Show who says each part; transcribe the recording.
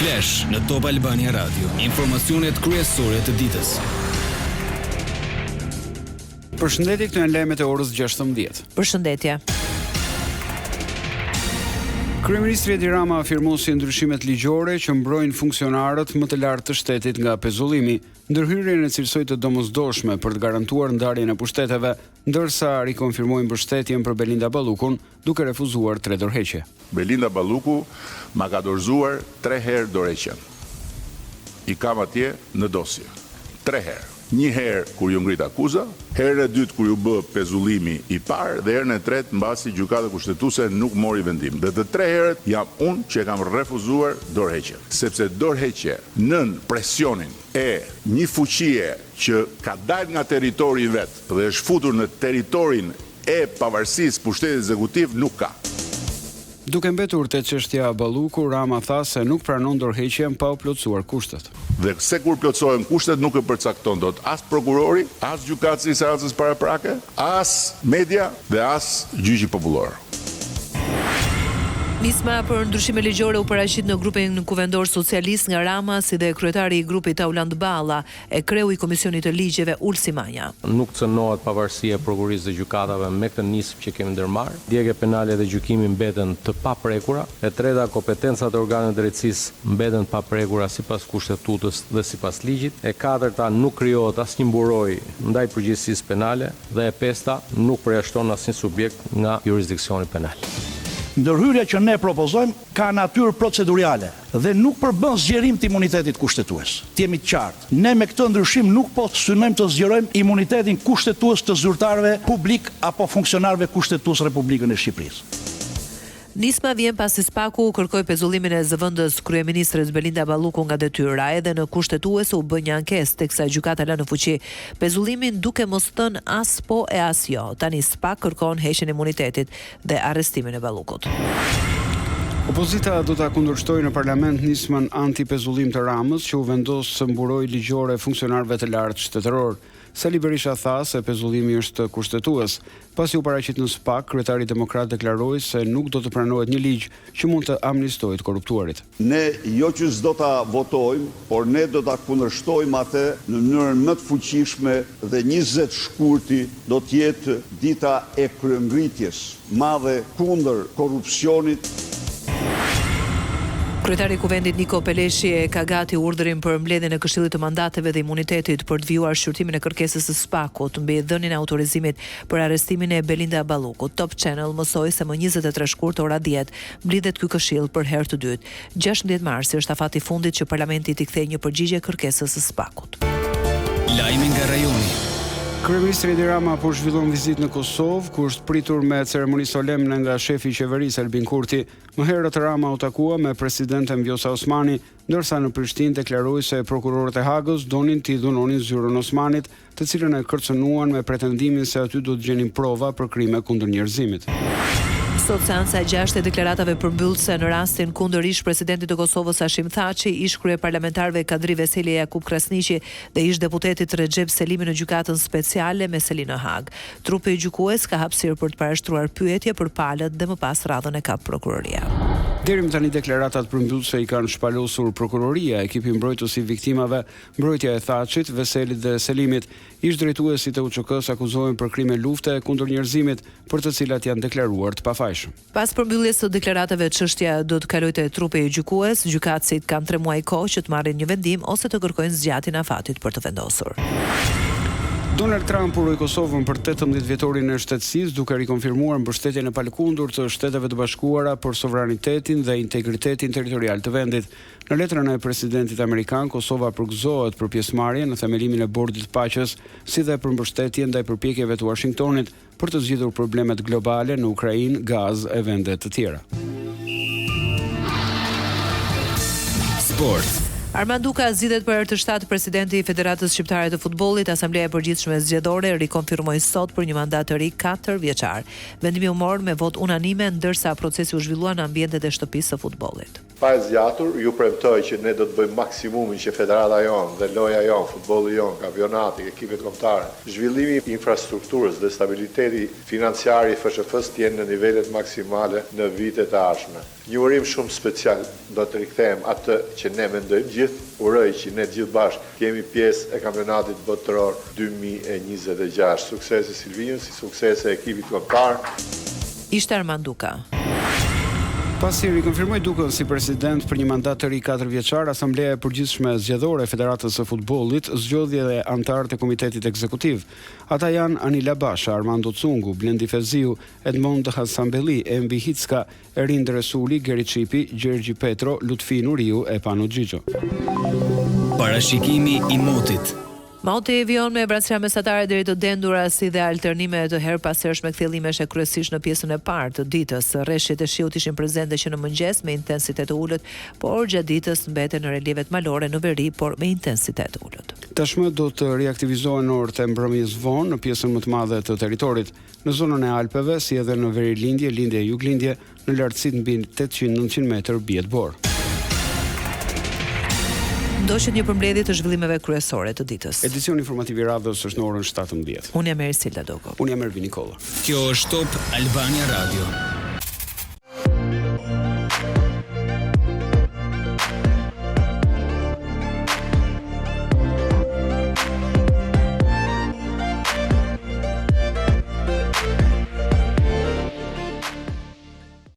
Speaker 1: Flash në Top Albania Radio. Informacionet kryesore të ditës.
Speaker 2: Përshëndetje, këto janë lajmet e orës 16.
Speaker 3: Përshëndetje.
Speaker 2: Kryeministri Edi Rama afirmosi ndryshimet ligjore që mbrojnë funksionarët më të lartë të shtetit nga pezullimi, ndërhyrjen e cilësoj të domosdoshme për të garantuar ndarjen e pushteteve, ndërsa rikonfirmojnë mbështetjen për Belinda Ballukun, duke refuzuar 3 dorëheqje.
Speaker 4: Belinda Balluku ma ka dorëzuar 3 herë dorëheqjen. I kam atje në dosje. 3 herë. Një herë kur ju ngrit akuza, herën e dytë kur ju bë pezullimi i parë dhe herën e tretë mbasi gjykata kushtetuese nuk mori vendim. Dhe të 3 herët jam unë që e kam refuzuar dorëheqjen, sepse dorëheqje nën presionin e një fuqie që ka dalë nga territori i vet dhe është futur në territorin e pavarësisë pushtetit ekzekutiv nuk ka.
Speaker 2: Duke mbetur te çështja Balluku, Rama tha se nuk pranon dorëheqjen pa u plotësuar kushtet.
Speaker 4: Dhe se kur plotësohen kushtet nuk e përcakton dot as prokurori, as gjykatësi i seancës paraprake, as media dhe as gjyqi popullor.
Speaker 3: Nisma për ndryshime ligjore u paraqit në grupin kuvendor socialist nga Rama, si dhe kryetari i grupit Auland Balla e kreu i Komisionit të Ligjeve Ulsi Manja.
Speaker 5: Nuk cënohet pavarësia e prokurisë dhe gjykatave me këtë nismë që kemi ndërmarrë. Djegje penale dhe gjykimi mbeten të paprekura. E treta, kompetencat e organeve drejtësisë mbeten të paprekura sipas kushtetutës dhe sipas ligjit. E katërta, nuk krijohet asnjë mburoj ndaj përgjegjësisë penale dhe e pesta, nuk përjashton asnjë subjekt nga jurisdiksioni penal.
Speaker 6: Ndërhyrja që ne propozojmë ka natyrë procedurale dhe nuk përbën zgjerim të imunitetit kushtetues. Të jemi të qartë. Ne me këtë ndryshim nuk po synojmë të zgjerojmë imunitetin kushtetues të zyrtarëve publik apo funksionarëve kushtetues Republikën e Shqipërisë.
Speaker 3: Nisma vjen pasi Spaku kërkoi pezullimin e zëvendës kryeministres Belinda Balluku nga detyra, edhe në kushtetues u bë një ankesë teksa gjykata lë në fuqi pezullimin duke mos thënë as po e as jo. Tani Spak kërkon heqjen e imunitetit dhe arrestimin e Ballukut.
Speaker 2: Opozita do ta kundërshtojë në parlament nismën anti-pezullim të Ramës që u vendos së mburoj ligjore funksionarëve të lartë shtetëror. Sali Berisha tha se pezullimi është kushtetues. Pasi u paraqit në Spak, kryetari demokrat deklaroi se nuk do të pranohet një ligj që mund të amnistojë të korruptuarit.
Speaker 7: Ne jo që s'do ta votojmë, por ne do ta kundërshtojmë atë në mënyrën më të fuqishme dhe 20 shkurti do të jetë dita e kryengritjes madhe kundër korrupsionit.
Speaker 3: Kryetari i Kuvendit Niko Peleshi e ka gati urdhrin për mbledhjen e Këshillit të Mandateve dhe Imunitetit për të vijuar shqyrtimin e kërkesës së Spakut mbi dhënien e autorizimit për arrestimin e Belinda Ballukut. Top Channel mësoi se më 23 shkurt ora 10 mblidhet ky këshill për herë të dytë. 16 marsi është afati i fundit që parlamenti t'i kthejë një përgjigje kërkesës së Spakut.
Speaker 1: Lajmi nga rajoni.
Speaker 2: Kryeministri Edi Rama po zhvillon vizitë në Kosovë, ku është pritur me ceremoni solemne nga shefi i qeverisë Albin Kurti. Më herët Rama u takua me presidenten Vjosa Osmani, ndërsa në Prishtinë deklaroi se prokurorët e Hagës donin t'i dhunonin zyrën Osmanit, të cilën e kërcënuan me pretendimin se aty do të gjenin prova për krime kundër njerëzimit.
Speaker 3: Sot seanca e 6 e deklaratave përmbyllëse në rastin kundër ish presidentit të Kosovës Hashim Thaçi, ish kryeparlamentarëve Kadri Veseli, Jakub Krasniqi dhe ish deputetit Recep Selimi në gjykatën speciale me seli në Hag. Trupi i gjykues ka hapësirë për të parashtruar pyetje për palët dhe më pas radhën e kap prokuroria.
Speaker 2: Deri më tani deklaratat përmbyllëse i kanë shpalosur prokuroria, ekipi mbrojtës i viktimave, mbrojtja e Thaçit, Veselit dhe Selimit. Ish drejtuesit e UÇK-s akuzohen për krime lufte kundër njerëzimit, për të cilat janë deklaruar të pafajshëm.
Speaker 3: Pas përmbylljes së deklaratave, çështja do të kalojë te trupi i gjykues. Gjykatësit kanë 3 muaj kohë që të marrin një vendim ose të kërkojnë zgjatjen e afatit për të vendosur.
Speaker 2: Donald Trump uroi Kosovën për 18 vjetorin e shtetësisë, duke rikonfirmuar mbështetjen e palëkundur të Shteteve të Bashkuara për sovranitetin dhe integritetin territorial të vendit. Në letrën e presidentit amerikan, Kosova përgëzohet për pjesëmarrjen në themelimin e Bordit të Paqes, si dhe për mbështetjen ndaj përpjekjeve të Washingtonit për të zgjidhur problemet globale në Ukrainë, Gazë e vende të tjera.
Speaker 1: Sport.
Speaker 3: Armand Duka zgjidhet për herë të shtatë presidenti i Federatës Shqiptare të Futbollit. Asambleja e Përgjithshme Zgjedhore rikonfirmoi sot për një mandat të ri 4 vjeçar. Vendimi u mor me vot unanime, ndërsa procesi u zhvillua në ambientet e shtëpisë së futbollit.
Speaker 8: Pa e zgjatur, ju premtoj që ne do të bëjmë maksimumin që federata jonë dhe loja jonë, futbolli jonë, kampionati, ekipet kombëtare, zhvillimi i infrastrukturës dhe stabiliteti financiar i FSHF-s të jenë në nivelet maksimale në vitet e ardhshme. Një urim shumë special do të rikthehem atë që ne mendojmë gjithë, uroj që ne gjithë bashkë kemi pjesë e kampionatit botëror 2026. Suksese Silvinus, suksese ekipit kombëtar.
Speaker 3: Ishte Armand Duka.
Speaker 2: Pasi rikonfirmoi Dukën si president për një mandat të ri 4 vjeçar, Asambleja e Përgjithshme Zgjedhore e Federatës së Futbollit zgjodhi edhe anëtarët e Komitetit Ekzekutiv. Ata janë Anila Basha, Armando Cungu, Blendi Feziu, Edmond Hasambelli, Embi Hicka, Erin Resuli, Geri Çipi, Gjergji Petro, Lutfinu Riu e Pano Xhixho.
Speaker 1: Parashikimi i motit.
Speaker 3: Mauti i vion me vrasëra mesatare deri të dendura si dhe alternime të herpashershme kthjellimesh kryesisht në pjesën e parë të ditës. Rreshtet e shiut ishin prezente që në mëngjes me intensitet të ulët, por gjatë ditës mbeten në relievet malore në veri, por me intensitet të ulët.
Speaker 2: Tashmë do të riaktivizohen orët e mbrëmjes vonë në pjesën më të madhe të territorit, në zonën e Alpeve, si edhe në verilindje, lindje e juglindje, në lartësitë mbi 800-900 metër bie bor.
Speaker 3: Ndoqet një përmbledhje të zhvillimeve kryesore të ditës.
Speaker 2: Edicioni informativ i radhës është në orën 17.
Speaker 3: Unë jam Ersilda Dogo.
Speaker 2: Unë jam Ervin Nikolla.
Speaker 1: Kjo është Top Albania Radio.